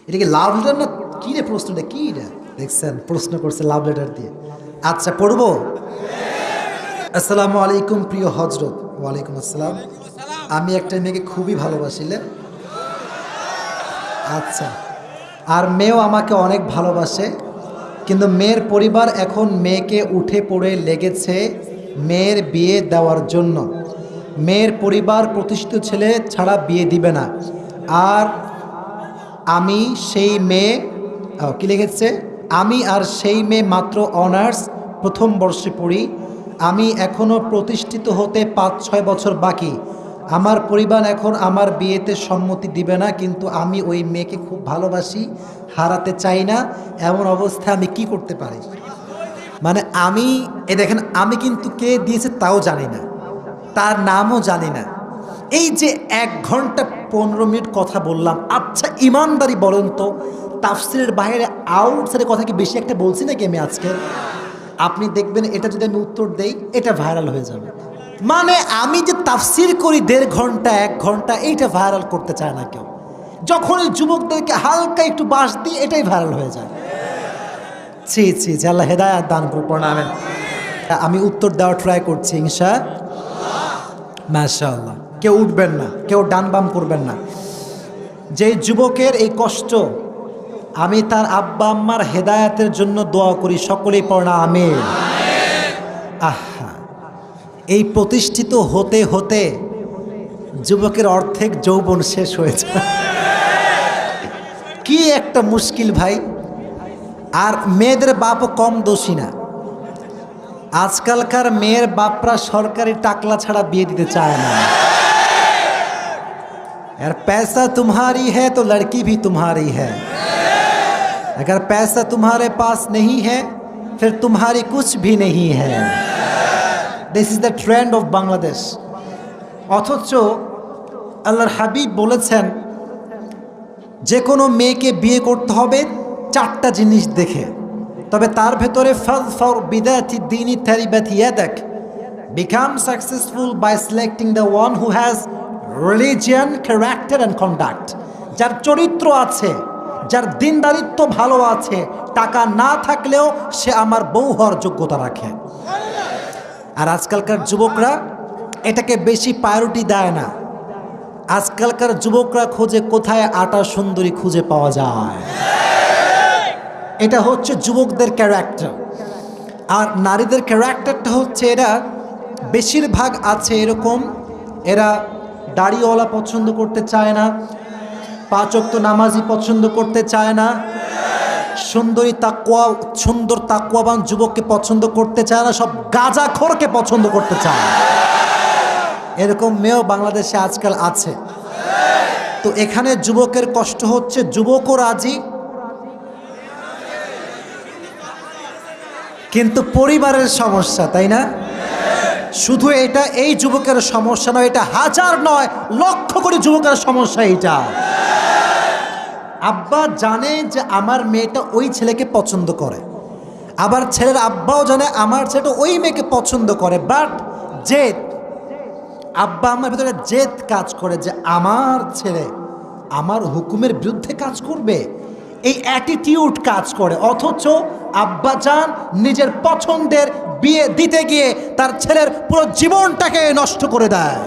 এটা কি love letter না কি রে? প্রশ্নটা কি রে? দেখছেন প্রশ্ন করছে লাভ লেটার দিয়ে। আচ্ছা পড়বো। আসসালামু আলাইকুম প্রিয় হজরত। ওয়ালাইকুম আসসালাম। আমি একটা মেয়েকে খুবই ভালোবাসিলে। আচ্ছা, আর মেয়েও আমাকে অনেক ভালোবাসে, কিন্তু মেয়ের পরিবার এখন মেয়েকে উঠে পড়ে লেগেছে মেয়ের বিয়ে দেওয়ার জন্য। মেয়ের পরিবার প্রতিষ্ঠিত ছেলে ছাড়া বিয়ে দিবে না। আর আমি সেই মেয়ে কি লিখেছে, আমি আর সেই মেয়ে মাত্র অনার্স প্রথম বর্ষে পড়ি। আমি এখনও প্রতিষ্ঠিত হতে 5-6 বছর বাকি। আমার পরিবার এখন আমার বিয়েতে সম্মতি দিবে না, কিন্তু আমি ওই মেয়েকে খুব ভালোবাসি, হারাতে চাই না। এমন অবস্থায় আমি কি করতে পারি? মানে আমি দেখেন, আমি কিন্তু কে দিয়েছে তাও জানি না, তার নামও জানি না। এই যে 1 ঘন্টা 15 মিনিট কথা বললাম। আচ্ছা ইমানদারি বলেন তো, তাফসিরের বাইরে আউটসাইডের কথা কি বেশি একটা বলছি নাকি আমি আজকে? আপনি দেখবেন এটা যদি আমি উত্তর দেই এটা ভাইরাল হয়ে যাবে। মানে আমি যে তাফসির করি 1.5 ঘন্টা 1 ঘন্টা, এইটা ভাইরাল করতে চায় না কেউ। যখন ওই যুবকদেরকে হালকা একটু বাস দিই এটাই ভাইরাল হয়ে যায়। ছি ছি ছি, আল্লাহ হেদায়াত দান করুন। প্রণামেন। আমি উত্তর দেওয়ার ট্রাই করছি মাশাআল্লাহ। কেউ উঠবেন না, কেউ ডান বাম করবেন না। যে যুবকের এই কষ্ট, আমি তার আব্বা আম্মার হেদায়াতের জন্য দোয়া করি। সকলেই পড়া আমিন। আহা, এই প্রতিষ্ঠিত হতে হতে যুবকের অর্ধেক যৌবন শেষ হয়েছে। কি একটা মুশকিল ভাই। আর মেয়েদের বাপও কম দোষী না। আজকালকার মেয়ের বাপরা সরকারি টাকলা ছাড়া বিয়ে দিতে চায় না। यार पैसा तुम्हारी है तो लड़की भी तुम्हारी है, अगर पैसा तुम्हारे पास नहीं है फिर तुम्हारी कुछ भी नहीं है। This is the trend of Bangladesh. অথচ আল্লাহর হাবিব বলেছেন যে কোনো মেয়েকে বিয়ে করতে হবে 4টা জিনিস দেখে, তবে তার ভেতরে ফাযফার বিদাতি দ্বীনি তারিবাত ইয়াদাক, become successful by selecting the one who has religion, character and conduct. যার চরিত্র আছে, যার দিনদারিত্ব ভালো আছে, টাকা না থাকলেও সে আমার বউ হওয়ার যোগ্যতা রাখে। আর আজকালকার যুবকরা এটাকে বেশি প্রায়োরিটি দেয় না। আজকালকার যুবকরা খোঁজে কোথায় আটা সুন্দরী খুঁজে পাওয়া যায়। এটা হচ্ছে যুবকদের ক্যারেক্টার। আর নারীদের ক্যারেক্টারটা হচ্ছে, এরা বেশিরভাগ আছে এরকম, এরা দাড়িওয়ালা পছন্দ করতে চায় না, 5 ওয়াক্ত নামাজি পছন্দ করতে চায় না, সুন্দর তাকওয়াবান যুবককে পছন্দ করতে চায় না, সব গাঁজাখোরকে পছন্দ করতে চায়। এরকম মেয়েও বাংলাদেশে আজকাল আছে। তো এখানে যুবকের কষ্ট হচ্ছে, যুবকও রাজি কিন্তু পরিবারের সমস্যা, তাই না? শুধু এটা এই যুবকের সমস্যা নয়, এটা হাজার নয় লক্ষ কোটি যুবকের সমস্যা। এটা আব্বা জানে যে আমার মেয়েটা ওই ছেলেকে পছন্দ করে, আবার ছেলের আব্বাও জানে আমার ছেলেটা ওই মেয়েকে পছন্দ করে, বাট জেদ, আব্বা আমার ভিতরে জেদ কাজ করে যে আমার ছেলে আমার হুকুমের বিরুদ্ধে কাজ করবে, এই অ্যাটিটিউড কাজ করে। অথচ আব্বা জান নিজের পছন্দের বিয়ে দিতে গিয়ে তার ছেলের পুরো জীবনটাকে নষ্ট করে দেয়।